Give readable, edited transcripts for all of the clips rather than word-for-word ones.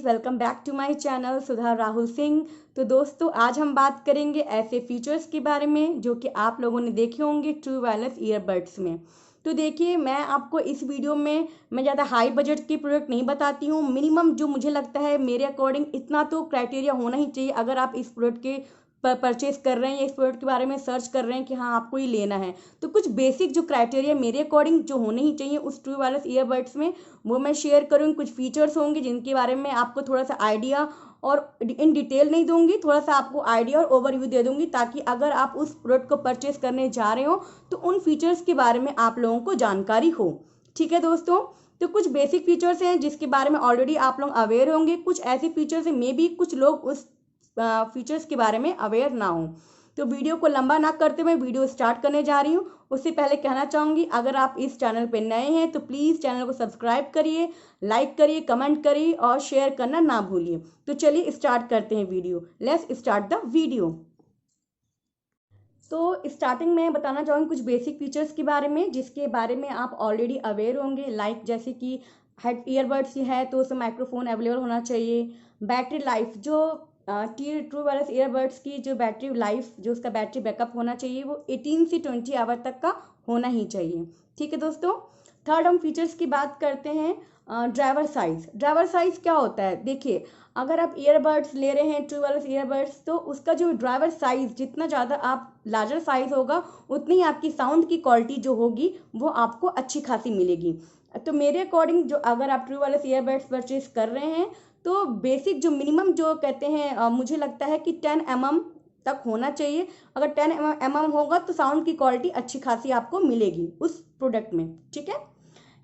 Welcome back to my channel Sudha Rahul Singh. तो दोस्तों आज हम बात करेंगे ऐसे फीचर्स के बारे में जो कि आप लोगों ने देखे होंगे ट्रू वायरलेस ईयरबड्स में। तो देखिए, मैं आपको इस वीडियो में मैं ज़्यादा हाई बजट की प्रोडक्ट नहीं बताती हूँ। मिनिमम जो मुझे लगता है मेरे अकॉर्डिंग इतना तो क्राइटेरिया होना ही चाहिए अगर आप इस प्रोडक्ट के परचेज कर रहे हैं या इस प्रोडक्ट के बारे में सर्च कर रहे हैं कि हाँ आपको ये लेना है। तो कुछ बेसिक जो क्राइटेरिया मेरे अकॉर्डिंग जो होने ही चाहिए उस ट्रू वायरलेस ईयरबड्स में, वो मैं शेयर करूँगी। कुछ फीचर्स होंगे जिनके बारे में आपको थोड़ा सा आइडिया, और इन डिटेल नहीं दूंगी, थोड़ा सा आपको आइडिया और ओवरव्यू दे दूंगी ताकि अगर आप उस प्रोडक्ट को परचेज करने जा रहे हो तो उन फीचर्स के बारे में आप लोगों को जानकारी हो। ठीक है दोस्तों, तो कुछ बेसिक फीचर्स हैं जिसके बारे में ऑलरेडी आप लोग अवेयर होंगे। कुछ ऐसे फीचर्स हैं मे बी कुछ लोग उस फीचर्स के बारे में अवेयर ना हो। तो वीडियो को लंबा ना करते हुए वीडियो स्टार्ट करने जा रही हूँ। उससे पहले कहना चाहूँगी, अगर आप इस चैनल पर नए हैं तो प्लीज़ चैनल को सब्सक्राइब करिए, लाइक करिए, कमेंट करिए और शेयर करना ना भूलिए। तो चलिए स्टार्ट करते हैं video. Let's start the video. तो स्टार्टिंग में बताना चाहूँगी कुछ बेसिक फीचर्स के बारे में जिसके बारे में आप ऑलरेडी अवेयर होंगे। लाइक जैसे कि हेड ईयरबड्स है तो उसमें माइक्रोफोन अवेलेबल होना चाहिए। बैटरी लाइफ, जो ट्रू वायरलेस ईयरबड्स की जो बैटरी लाइफ, जो उसका बैटरी बैकअप होना चाहिए वो 18 से 20 आवर तक का होना ही चाहिए। ठीक है दोस्तों। थर्ड हम फीचर्स की बात करते हैं। Driver size. ड्राइवर साइज क्या होता है? देखिए, अगर आप ईयरबड्स ले रहे हैं ट्रू वायरलेस ईयरबड्स, तो उसका जो ड्राइवर साइज जितना ज़्यादा आप लार्जर साइज होगा उतनी ही आपकी साउंड की क्वालिटी जो होगी वो आपको अच्छी खासी मिलेगी। तो मेरे अकॉर्डिंग जो अगर आप ट्रू वायरलेस ईयरबड्स परचेज कर रहे हैं तो बेसिक जो मिनिमम जो कहते हैं मुझे लगता है कि 10 mm तक होना चाहिए। अगर 10 mm होगा तो साउंड की क्वालिटी अच्छी खासी आपको मिलेगी उस प्रोडक्ट में। ठीक है।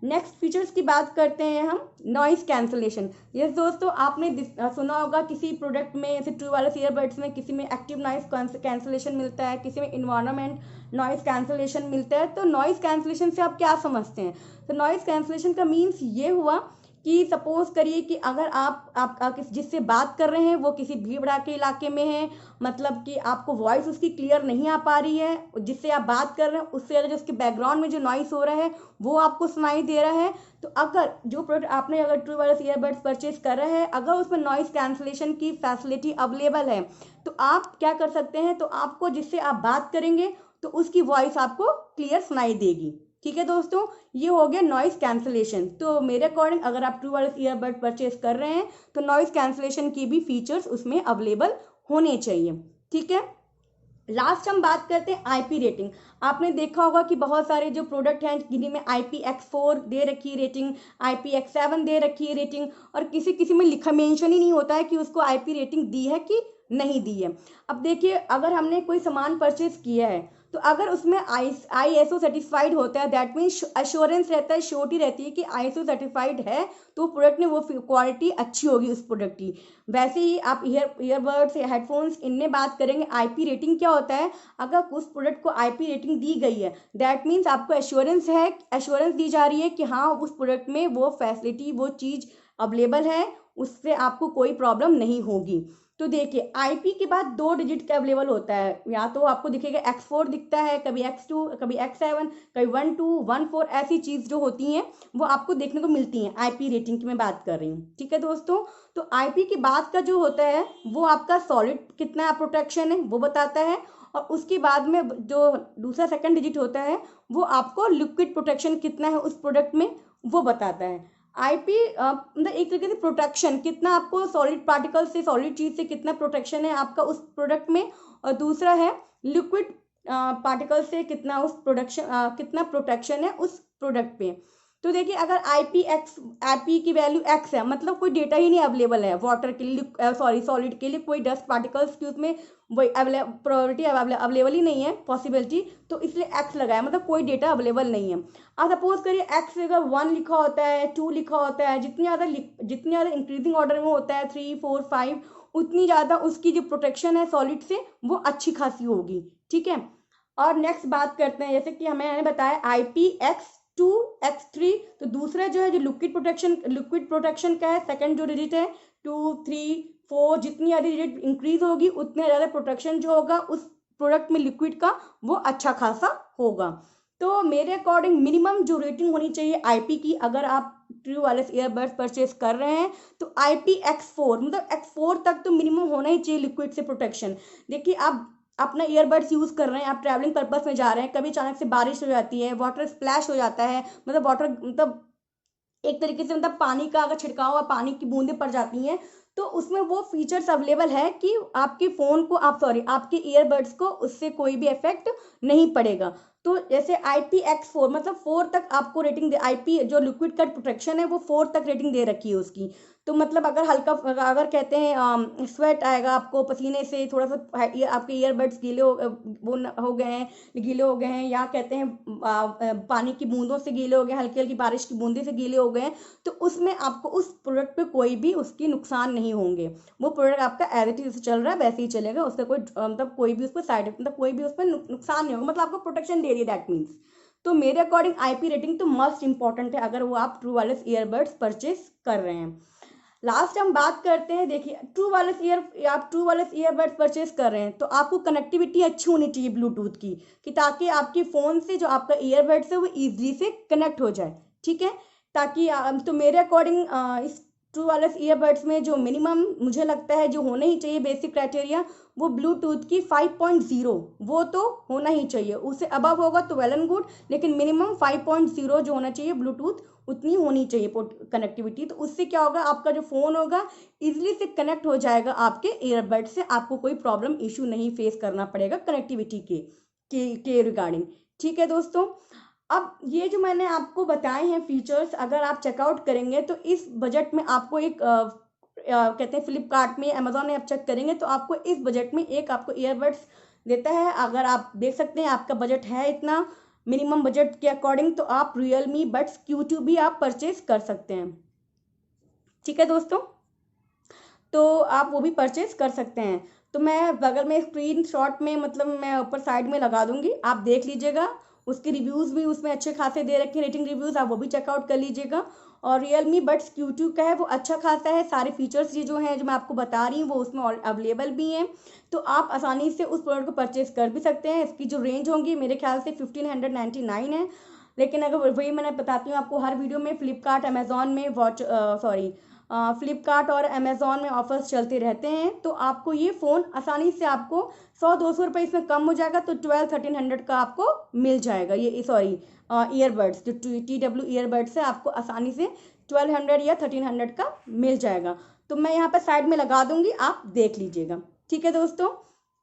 नेक्स्ट फीचर्स की बात करते हैं हम। Noise cancellation. यस दोस्तों, आपने सुना होगा किसी प्रोडक्ट में जैसे ट्रू वायरलेस ईयरबड्स में किसी में एक्टिव नॉइस कैंसलेशन मिलता है, किसी में इन्वायरमेंट नॉइस कैंसलेशन मिलता है। तो नॉइस कैंसलेशन से आप क्या समझते हैं? तो नॉइस कैंसलेशन का मीन्स ये हुआ कि सपोज करिए कि अगर आप जिससे बात कर रहे हैं वो किसी भीड़ भड़ाके इलाके में है, मतलब कि आपको वॉइस उसकी क्लियर नहीं आ पा रही है, जिससे आप बात कर रहे हैं उससे ज़्यादा जो उसके बैकग्राउंड में जो नॉइस हो रहा है वो आपको सुनाई दे रहा है। तो अगर जो प्रोडक्ट आपने अगर ट्रू वायरलेस ईयरबड्स परचेज कर रहे हैं, अगर उसमें नॉइस कैंसलेशन की फैसिलिटी अवेलेबल है तो आप क्या कर सकते हैं, तो आपको जिससे आप बात करेंगे तो उसकी वॉइस आपको क्लियर सुनाई देगी। ठीक है दोस्तों, ये हो गया नॉइस कैंसलेशन। तो मेरे अकॉर्डिंग अगर आप ट्रू वायरलेस ईयरबड परचेज कर रहे हैं तो नॉइस कैंसलेशन की भी फीचर्स उसमें अवेलेबल होने चाहिए। ठीक है। लास्ट हम बात करते हैं आईपी रेटिंग। आपने देखा होगा कि बहुत सारे जो प्रोडक्ट हैं जिन्हीं में IPX4 दे रखी है रेटिंग, IPX7 दे रखी है रेटिंग, और किसी किसी में लिखा मेंशन ही नहीं होता है कि उसको आईपी रेटिंग दी है कि नहीं दी है। अब देखिए, अगर हमने कोई सामान परचेज किया है तो अगर उसमें ISO सर्टिफाइड होता है, दैट मीन्स अश्योरेंस रहता है, श्योरिटी रहती है कि ISO सर्टिफाइड है तो प्रोडक्ट में वो क्वालिटी अच्छी होगी उस प्रोडक्ट की। वैसे ही आप ईयरबड्स या हेडफोन्स इनमें बात करेंगे, आईपी रेटिंग क्या होता है? अगर उस प्रोडक्ट को आईपी रेटिंग दी गई है दैट मीन्स आपको एश्योरेंस है, एश्योरेंस दी जा रही है कि हाँ उस प्रोडक्ट में वो फैसिलिटी, वो चीज़ अवेलेबल है, उससे आपको कोई प्रॉब्लम नहीं होगी। तो देखिए, आईपी के बाद 2 डिजिट का अवेलेबल होता है, या तो आपको दिखेगा X4 दिखता है, कभी X2, कभी X7, कभी 1214 ऐसी चीज़ जो होती हैं वो आपको देखने को मिलती हैं। आईपी रेटिंग की मैं बात कर रही हूँ। ठीक है दोस्तों। तो आईपी के बाद का जो होता है वो आपका सॉलिड कितना प्रोटेक्शन है वो बताता है, और उसके बाद में जो दूसरा सेकंड डिजिट होता है वो आपको लिक्विड प्रोटेक्शन कितना है उस प्रोडक्ट में वो बताता है। आईपी मतलब एक तरीके से प्रोटेक्शन कितना आपको सॉलिड पार्टिकल से, सॉलिड चीज से कितना प्रोटेक्शन है आपका उस प्रोडक्ट में, और दूसरा है लिक्विड पार्टिकल से कितना उस कितना प्रोटेक्शन है उस प्रोडक्ट पे। तो देखिए, अगर आईपी की वैल्यू x है मतलब कोई डेटा ही नहीं अवेलेबल है वाटर के लिए, सॉलिड के लिए कोई डस्ट पार्टिकल्स की उसमें वही प्रोबेबिलिटी अवेलेबल ही नहीं है, पॉसिबिलिटी, तो इसलिए x लगाया, मतलब कोई डेटा अवेलेबल नहीं है। अब सपोज करिए x अगर 1 लिखा होता है, 2 लिखा होता है, जितनी ज़्यादा इंक्रीजिंग ऑर्डर में होता है 3, 4, 5, उतनी ज़्यादा उसकी जो प्रोटेक्शन है सॉलिड से वो अच्छी खासी होगी। ठीक है। और नेक्स्ट बात करते हैं, जैसे कि मैंने बताया IPX2, X3, तो दूसरा जो है जो लिक्विड प्रोटेक्शन का है, सेकंड जो डिजिट है 2, 3, 4, जितनी ज़्यादा डिजिट इंक्रीज होगी उतने ज़्यादा प्रोटेक्शन जो होगा उस प्रोडक्ट में लिक्विड का वो अच्छा खासा होगा। तो मेरे अकॉर्डिंग मिनिमम जो रेटिंग होनी चाहिए आईपी की, अगर आप ट्रू वायरलेस ईयरबड्स परचेज कर रहे हैं तो IPX4 मतलब X4 तक तो मिनिमम होना ही चाहिए लिक्विड से प्रोटेक्शन। देखिए आप अपना ईयरबड्स यूज़ कर रहे हैं, आप ट्रैवलिंग पर्पस में जा रहे हैं, कभी अचानक से बारिश हो जाती है, वाटर स्प्लैश हो जाता है, मतलब वाटर मतलब एक तरीके से मतलब पानी का अगर छिड़काव हुआ पानी की बूंदें पड़ जाती हैं तो उसमें वो फीचर्स अवेलेबल है कि आपके फ़ोन को आपके ईयरबड्स को उससे कोई भी इफेक्ट नहीं पड़ेगा। तो जैसे IPX4 मतलब 4 तक आपको रेटिंग दे, IP जो लिक्विड कट प्रोटेक्शन है वो 4 तक रेटिंग दे रखी है उसकी। तो मतलब अगर हल्का अगर कहते हैं स्वेट आएगा आपको पसीने से, थोड़ा सा आपके ईयरबड्स हो गए हैं, गीले हो गए हैं, या कहते हैं पानी की बूंदों से गीले हो गए, हल्की हल्की बारिश की बूंदे से गीले हो गए हैं, तो उसमें आपको उस प्रोडक्ट पे कोई भी उसकी नुकसान नहीं होंगे। वो प्रोडक्ट आपका एज इट इज चल रहा है वैसे ही चलेगा, उसका कोई मतलब कोई भी उस पर साइड मतलब कोई भी उस पर नुकसान नहीं होगा, मतलब आपको प्रोटेक्शन दे रही है दैट मीन्स। तो मेरे अकॉर्डिंग IP रेटिंग तो मस्ट इंपॉर्टेंट है अगर वो आप ट्रू वायरलेस ईयरबड्स परचेज कर रहे हैं। लास्ट हम बात करते हैं, देखिए आप ट्रू वायरलेस ईयरबड्स परचेज कर रहे हैं तो आपको कनेक्टिविटी अच्छी होनी चाहिए ब्लूटूथ की, कि ताकि आपके फ़ोन से जो आपका ईयरबड्स है वो ईजिली से कनेक्ट हो जाए, ठीक है। ताकि तो मेरे अकॉर्डिंग इस ट्रू वायरलेस ईयरबड्स में जो मिनिमम मुझे लगता है जो होना ही चाहिए बेसिक क्राइटेरिया, वो ब्लूटूथ की 5.0 वो तो होना ही चाहिए, उससे अबव होगा तो वेल एंड गुड, लेकिन मिनिमम 5.0 जो होना चाहिए ब्लूटूथ उतनी होनी चाहिए कनेक्टिविटी। तो उससे क्या होगा, आपका जो फ़ोन होगा इजीली से कनेक्ट हो जाएगा आपके ईयरबड से, आपको कोई प्रॉब्लम इशू नहीं फेस करना पड़ेगा कनेक्टिविटी के रिगार्डिंग, ठीक है दोस्तों। अब ये जो मैंने आपको बताए हैं फीचर्स, अगर आप चेकआउट करेंगे तो इस बजट में आपको एक कहते हैं फ्लिपकार्ट में, अमेजोन में आप चेक करेंगे तो आपको इस बजट में एक आपको ईयरबड्स देता है। अगर आप देख सकते हैं आपका बजट है इतना मिनिमम बजट के अकॉर्डिंग, तो आप Realme Buds Q2 भी आप परचेज कर सकते हैं, ठीक है दोस्तों। तो आप वो भी परचेज कर सकते हैं। तो मैं बगल में स्क्रीन शॉट में मतलब मैं ऊपर साइड में लगा दूंगी, आप देख लीजिएगा। उसके रिव्यूज़ भी उसमें अच्छे खासे दे रखे हैं, रेटिंग रिव्यूज़, आप वो भी चेकआउट कर लीजिएगा। और Realme Buds Q2 का है वो अच्छा खासा है, सारे फीचर्स ये जो हैं जो मैं आपको बता रही हूँ वो उसमें अवेलेबल भी हैं, तो आप आसानी से उस प्रोडक्ट को परचेज कर भी सकते हैं। इसकी जो रेंज होंगी मेरे ख्याल से 1599 है, लेकिन अगर वही मैंने बताती हूँ आपको हर वीडियो में, फ्लिपकार्ट अमेजोन में फ्लिपकार्ट और अमेजोन में ऑफर्स चलते रहते हैं, तो आपको ये फ़ोन आसानी से आपको 100-200 रुपये इसमें कम हो जाएगा, तो 1200-1300 का आपको मिल जाएगा। ये ईयरबड्स जो TW ईयरबड्स है आपको आसानी से 1200 या 1300 का मिल जाएगा। तो मैं यहाँ पर साइड में लगा दूंगी, आप देख लीजिएगा, ठीक है दोस्तों।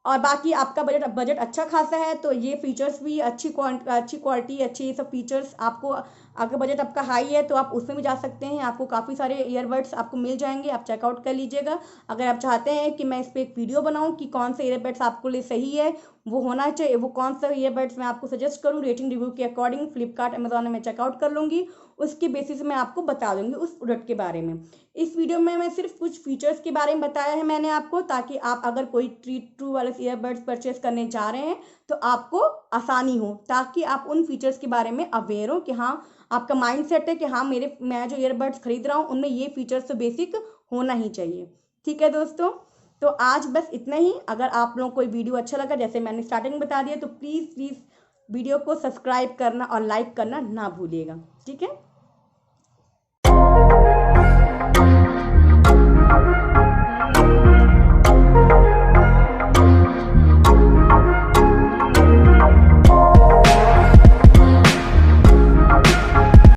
और बाकी आपका बजट अच्छा खासा है तो ये फीचर्स भी अच्छी क्वालिटी अच्छी सब फीचर्स आपको, अगर बजट आपका हाई है तो आप उसमें भी जा सकते हैं, आपको काफ़ी सारे ईयरबड्स आपको मिल जाएंगे, आप चेकआउट कर लीजिएगा। अगर आप चाहते हैं कि मैं इस पर एक वीडियो बनाऊं कि कौन से ईयरबड्स आपको लिए सही है, वो होना चाहिए, वो कौन सा ईयरबड्स मैं आपको सजेस्ट करूँ रेटिंग रिव्यू के अकॉर्डिंग, फ्लिपकार्ट अमेजोन में मैं चेकआउट कर लूँगी, उसके बेसिस में आपको बता दूँगी उस प्रोडक्ट के बारे में। इस वीडियो में मैं सिर्फ कुछ फीचर्स के बारे में बताया है मैंने आपको, ताकि आप अगर कोई ट्रू वायरलेस ईयरबड्स परचेस करने जा रहे हैं तो आपको आसानी हो, ताकि आप उन फीचर्स के बारे में अवेयर हो कि हाँ आपका माइंड सेट है कि हाँ मैं जो ईयरबड्स खरीद रहा हूँ उनमें ये फीचर्स तो बेसिक होना ही चाहिए, ठीक है दोस्तों। तो आज बस इतना ही। अगर आप लोगों को कोई वीडियो अच्छा लगा जैसे मैंने स्टार्टिंग में बता दिया, तो प्लीज़ वीडियो को सब्सक्राइब करना और लाइक करना ना भूलिएगा, ठीक है।